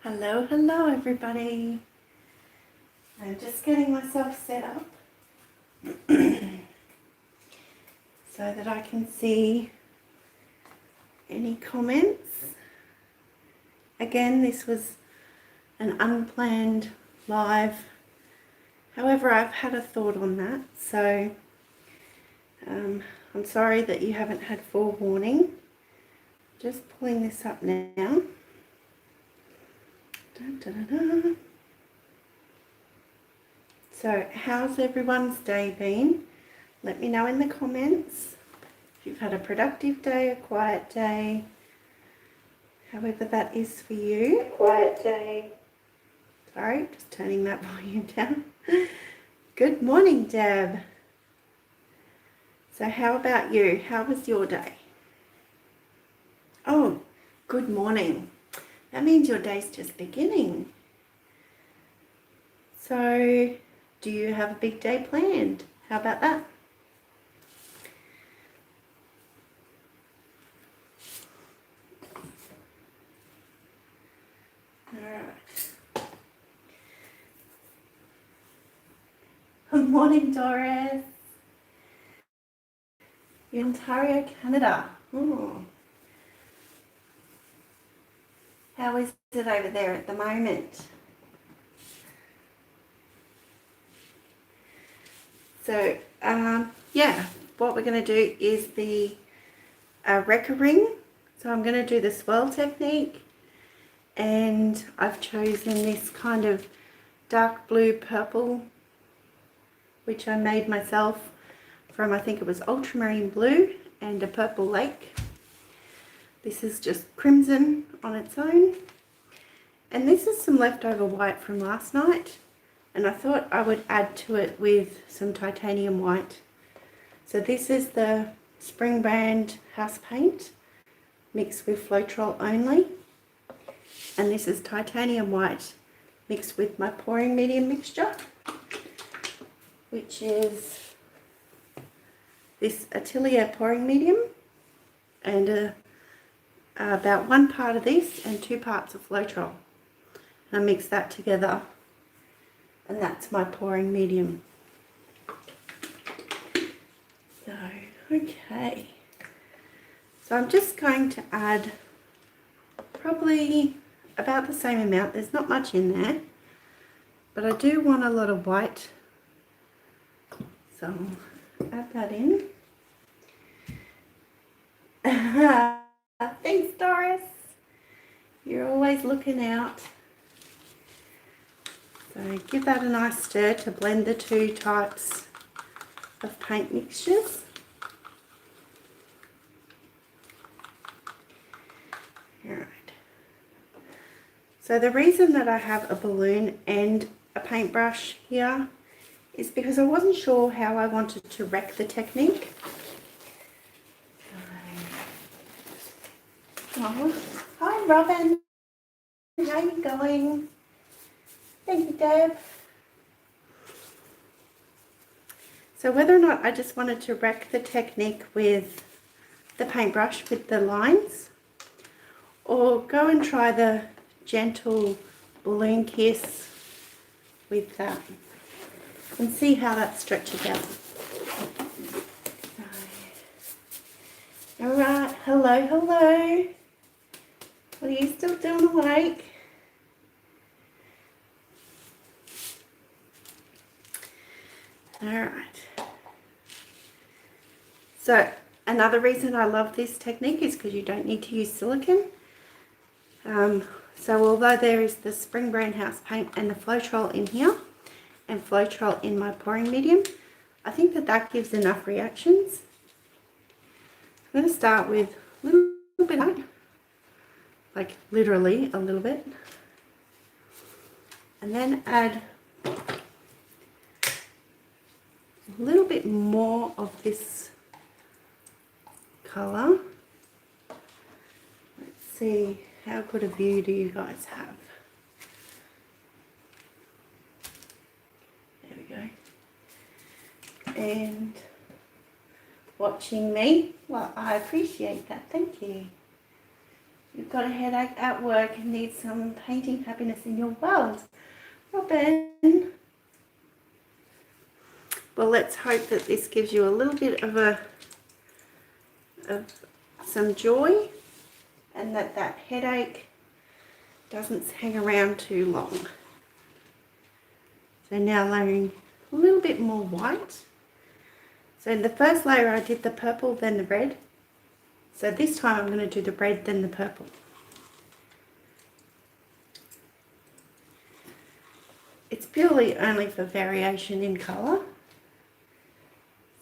Hello, hello everybody. I'm just getting myself set up so that I can see any comments. Again, this was an unplanned live. However, I've had a thought on that, so I'm sorry that you haven't had forewarning. Just pulling this up now. Dun, dun, dun, dun. So, how's everyone's day been? Let me know in the comments if you've had a productive day, a quiet day, however that is for you. A quiet day. Sorry, just turning that volume down. Good morning, Deb. So how about you? How was your day? Oh, good morning. That means your day's just beginning. So, do you have a big day planned? How about that? Alright. Good morning, Doris. In Ontario, Canada. Oh. How is it over there at the moment? So, yeah, what we're going to do is the Rekka ring. So I'm going to do the swirl technique, and I've chosen this kind of dark blue purple, which I made myself from, I think it was ultramarine blue and a purple lake. This is just crimson on its own. And this is some leftover white from last night. And I thought I would add to it with some titanium white. So this is the Spring Brand house paint mixed with Floetrol only. And this is titanium white mixed with my pouring medium mixture, which is this Atelier pouring medium, and about 1 part of this and 2 parts of Floetrol. And I mix that together, and that's my pouring medium. So, okay. So I'm just going to add probably about the same amount. There's not much in there, but I do want a lot of white. So add that in. Thanks, Doris. You're always looking out. So give that a nice stir to blend the 2 types of paint mixtures. Alright. So the reason that I have a balloon and a paintbrush here is because I wasn't sure how I wanted to wreck the technique. Oh, hi Robin. How are you going? Thank you, Deb. So whether or not I just wanted to wreck the technique with the paintbrush with the lines, or go and try the gentle balloon kiss with that and see how that stretches out. Alright, hello, hello. What are you still doing awake? Alright. So another reason I love this technique is because you don't need to use silicone. So although there is the Spring Brand house paint and the Floetrol in here and Floetrol in my pouring medium, I think that gives enough reactions. I'm going to start with a little bit of white, like literally a little bit, and then add a little bit more of this colour. Let's see, how good a view do you guys have? There we go. And watching me, well, I appreciate that, thank you. You've got a headache at work and need some painting happiness in your world. Robin. Well, let's hope that this gives you a little bit of some joy, and that headache doesn't hang around too long. So now layering a little bit more white. So in the first layer I did the purple, then the red. So this time I'm going to do the red, then the purple. It's purely only for variation in colour.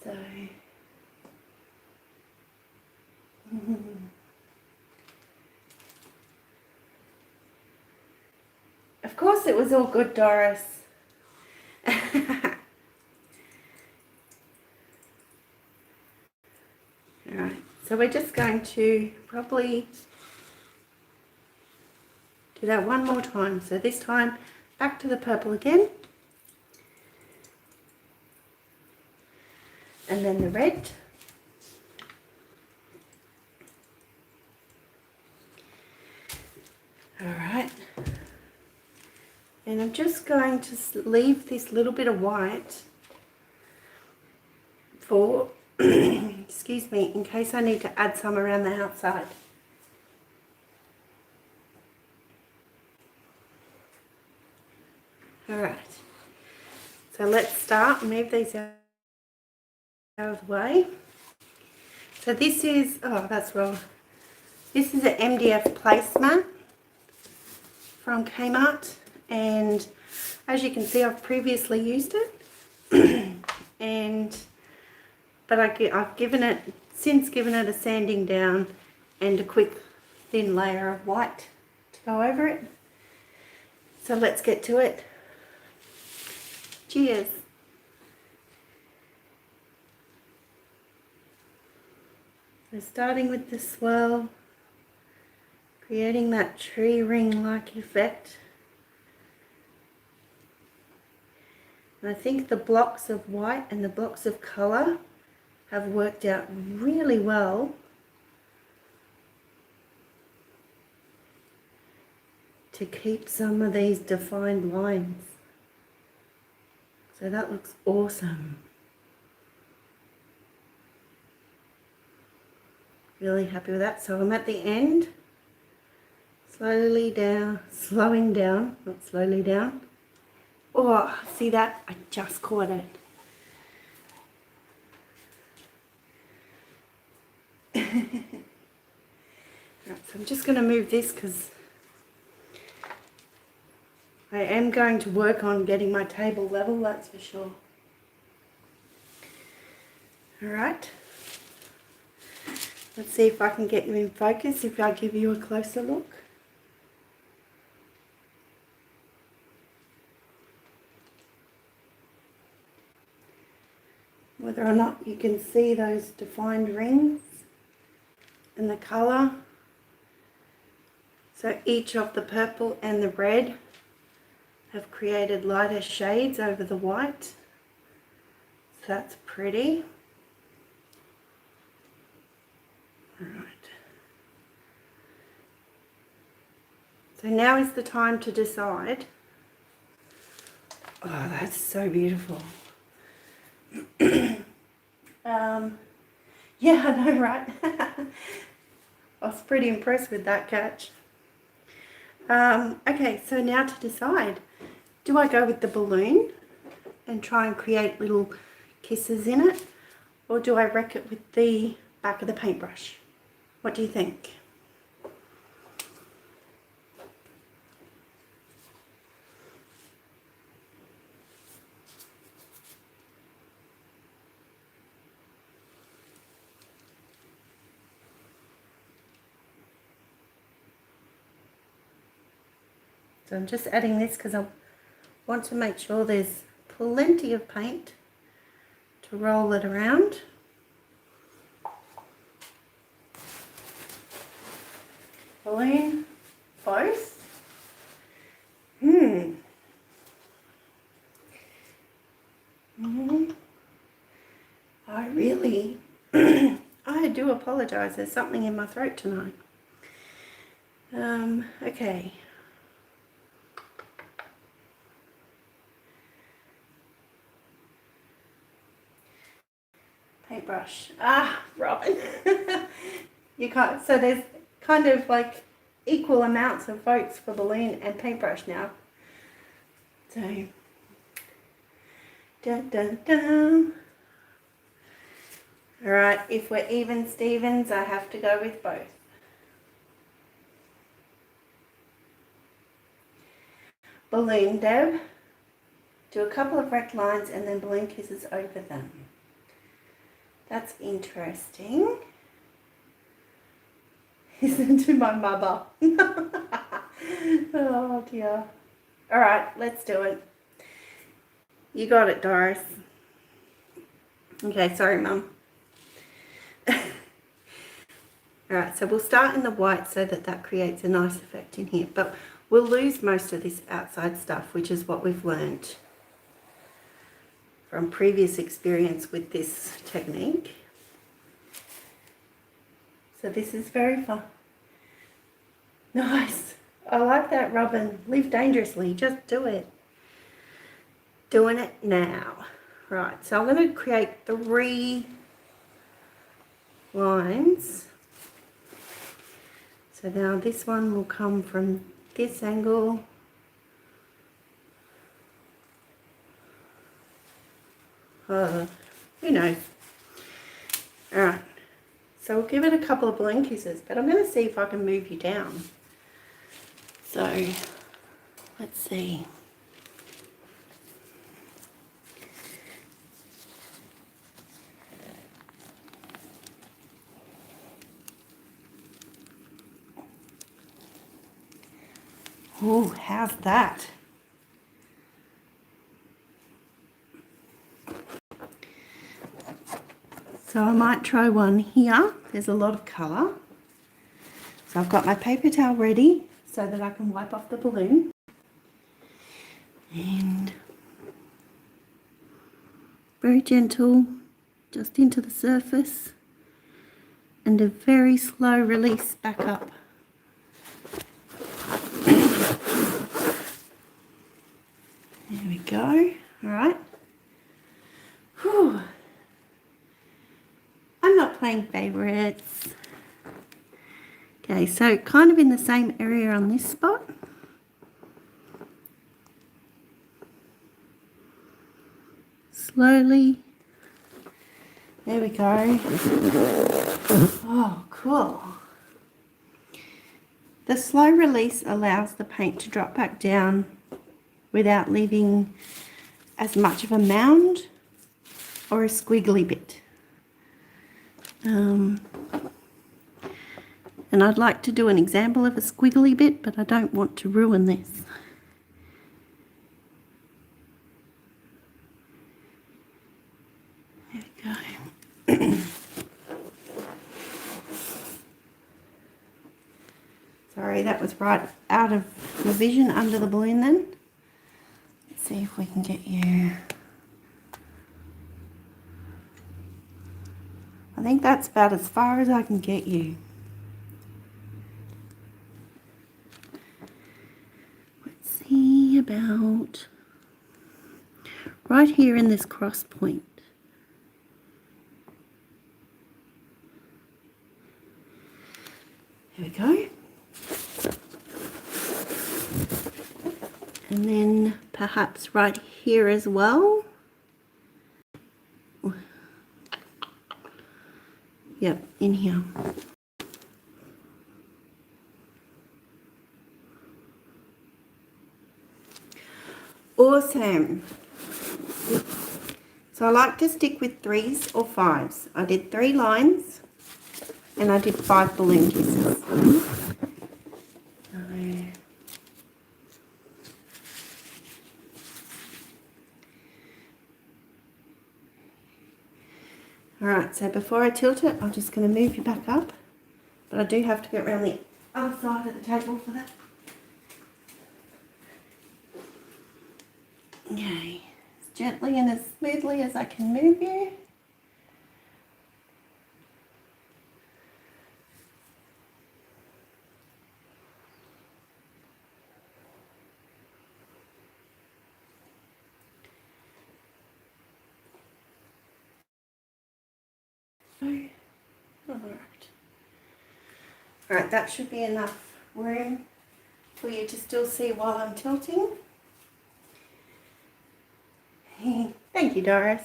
So of course it was all good, Doris. Alright, so we're just going to probably do that one more time. So this time back to the purple again. And then the red. Alright. And I'm just going to leave this little bit of white for, excuse me, in case I need to add some around the outside. Alright. So let's start, move these out of the way. So this is, oh that's wrong, this is an MDF placemat from Kmart, and as you can see I've previously used it but I've since given it a sanding down and a quick thin layer of white to go over it. So let's get to it. Cheers. So starting with the swirl, creating that tree ring-like effect. And I think the blocks of white and the blocks of colour have worked out really well to keep some of these defined lines. So that looks awesome. Really happy with that. So I'm at the end, slowing down, not slowly down. Oh, see that? I just caught it. Right, so I'm just going to move this because I am going to work on getting my table level, that's for sure. Alright. Let's see if I can get you in focus if I give you a closer look. Whether or not you can see those defined rings and the colour. So each of the purple and the red have created lighter shades over the white. So that's pretty. Alright. So now is the time to decide. Oh, that's so beautiful. Yeah, I know, right? I was pretty impressed with that catch. Okay, so now to decide. Do I go with the balloon and try and create little kisses in it? Or do I wreck it with the back of the paintbrush? What do you think? So I'm just adding this because I want to make sure there's plenty of paint to roll it around. Balloon, both. I really, I do apologise, there's something in my throat tonight. Okay. Paintbrush. Ah, Robin. You can't, so there's kind of like equal amounts of votes for balloon and paintbrush now. So, dun dun dun. Alright, if we're even Stevens, I have to go with both. Balloon, Deb. Do a couple of rect lines and then balloon kisses over them. That's interesting. Listen to my mother. Oh dear. Alright, let's do it. You got it, Doris. Okay, sorry, Mum. Alright, so we'll start in the white so that creates a nice effect in here. But we'll lose most of this outside stuff, which is what we've learned from previous experience with this technique. So this is very fun. Nice. I like that, Robin. Live dangerously. Just do it. Doing it now. Right, so I'm going to create 3 lines. So now this one will come from this angle. Who knows? Alright, so we'll give it a couple of balloon kisses, but I'm going to see if I can move you down. So, let's see. Oh, how's that? So I might try one here. There's a lot of colour. So I've got my paper towel ready so that I can wipe off the balloon. And very gentle, just into the surface. And a very slow release back up. There we go. All right. Whew. I'm not playing favourites. Okay, so kind of in the same area on this spot. Slowly. There we go. Oh, cool. The slow release allows the paint to drop back down without leaving as much of a mound or a squiggly bit. And I'd like to do an example of a squiggly bit, but I don't want to ruin this. There we go. Sorry, that was right out of the vision under the balloon then. Let's see if we can get you. I think that's about as far as I can get you. Let's see, about right here in this cross point. There we go. And then perhaps right here as well. Yep, in here. Awesome. So I like to stick with 3s or 5s. I did 3 lines and I did 5 balloon kisses. Alright, so before I tilt it, I'm just going to move you back up. But I do have to get around the other side of the table for that. Okay, as gently and as smoothly as I can move you. Alright, that should be enough room for you to still see while I'm tilting. Thank you, Doris.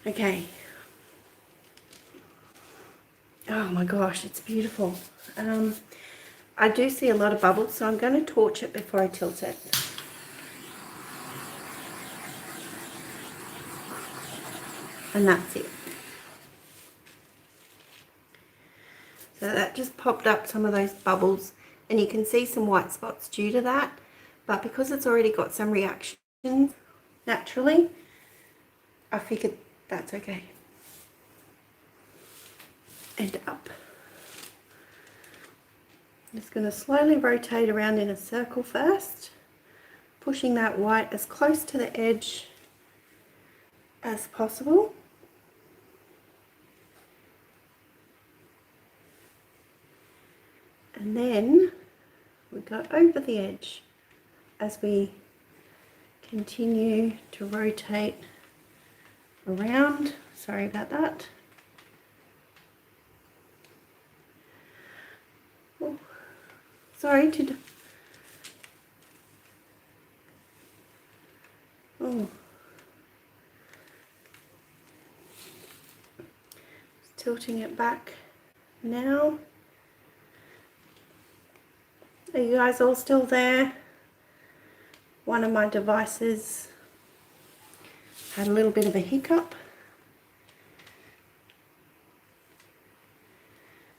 Okay. Oh my gosh, it's beautiful. I do see a lot of bubbles, so I'm going to torch it before I tilt it. And that's it. So that just popped up some of those bubbles, and you can see some white spots due to that. But because it's already got some reactions naturally, I figured that's okay. And up. I'm just going to slowly rotate around in a circle first, pushing that white as close to the edge as possible. And then we go over the edge as we continue to rotate around. Sorry about that. Oh, sorry to... Oh. Just tilting it back now. Are you guys all still there? One of my devices had a little bit of a hiccup.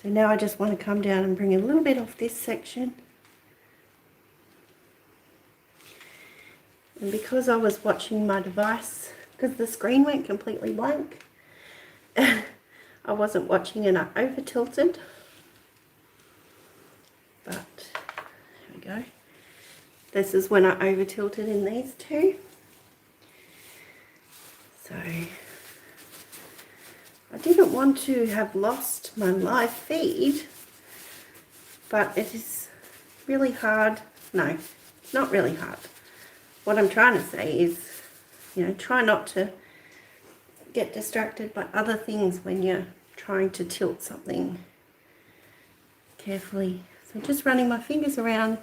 So now I just want to come down and bring a little bit off this section. And because I was watching my device, because the screen went completely blank, I wasn't watching and I over tilted. But there we go. This is when I over tilted in these two. So I didn't want to have lost my live feed, but it is really hard. No, it's not really hard. What I'm trying to say is, you know, try not to get distracted by other things when you're trying to tilt something carefully. So just running my fingers around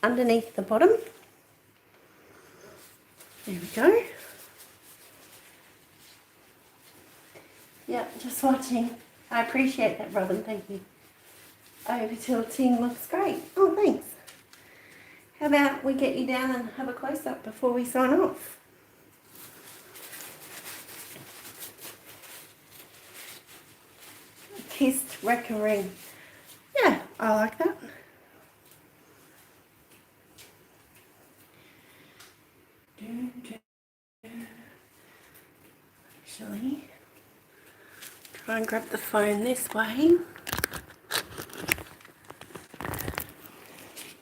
underneath the bottom. There we go. Yep, just watching. I appreciate that, Robin, thank you. Over tilting looks great. Oh, thanks. How about we get you down and have a close-up before we sign off? A kissed Wrecker ring. Yeah, I like that. Actually, try and grab the phone this way.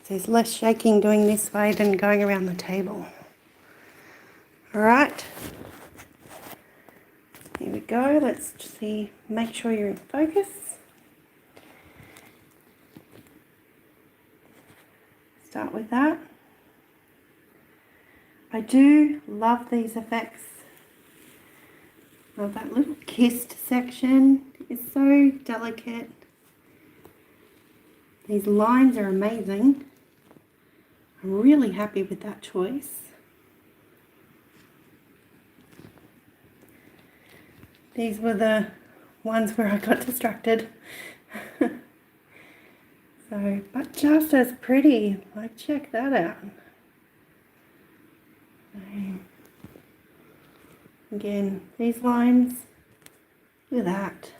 There's less shaking doing this way than going around the table. Alright. Here we go. Let's see. Make sure you're in focus. Start with that. I do love these effects. Love that little kissed section. It's so delicate. These lines are amazing. I'm really happy with that choice. These were the ones where I got distracted. So, but just as pretty. Like, check that out. Again, these lines, look at that.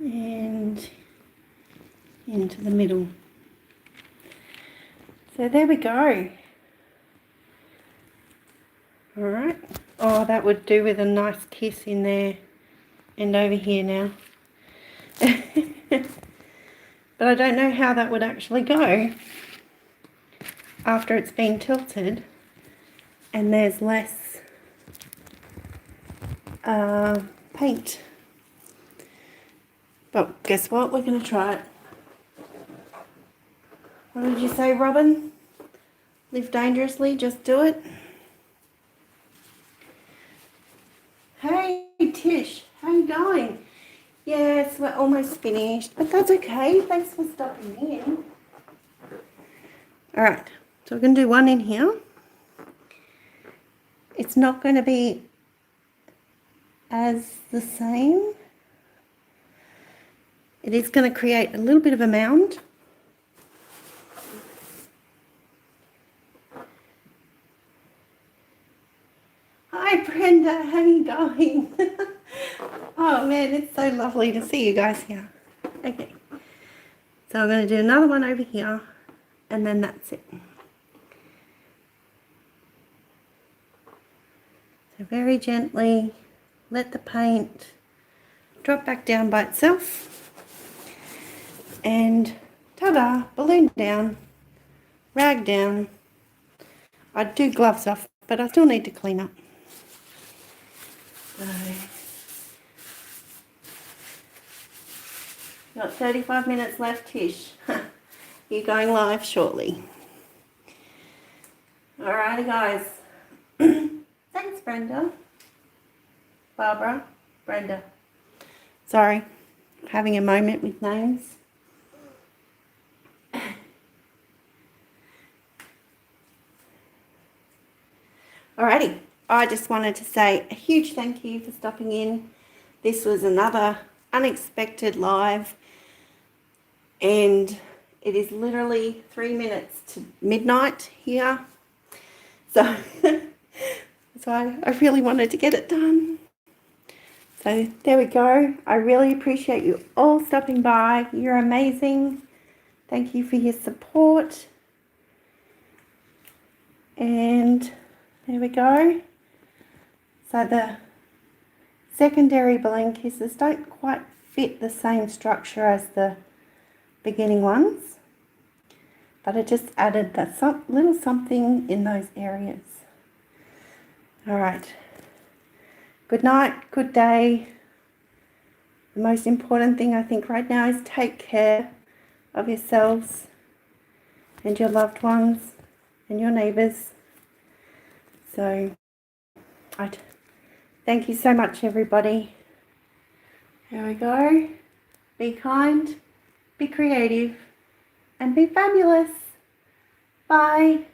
And into the middle. So there we go. Alright. Oh, that would do with a nice kiss in there and over here now. But I don't know how that would actually go after it's been tilted and there's less paint. But guess what? We're going to try it. What did you say, Robin? Live dangerously, just do it. Hey Tish, how you going? Yes, we're almost finished, but that's okay. Thanks for stopping in. All right, so we're going to do one in here. It's not going to be as the same. It is going to create a little bit of a mound. Hi Brenda, how you going? Oh man, it's so lovely to see you guys here. Okay, so I'm going to do another one over here, and then that's it. So very gently let the paint drop back down by itself, and ta-da, balloon down, rag down. I'd do gloves off, but I still need to clean up. So, got 35 minutes left, Tish. You're going live shortly. Alrighty, guys. Thanks, Brenda. Barbara. Brenda. Sorry, having a moment with names. Alrighty, I just wanted to say a huge thank you for stopping in. This was another unexpected live, and it is literally 3 minutes to midnight here. So, I really wanted to get it done. So there we go. I really appreciate you all stopping by. You're amazing. Thank you for your support. And there we go. So the secondary balloon kisses don't quite fit the same structure as the beginning ones, but I just added that little something in those areas. All right. Good night, good day. The most important thing I think right now is take care of yourselves and your loved ones and your neighbours. So thank you so much, everybody. There we go. Be kind, be creative, and be fabulous. Bye.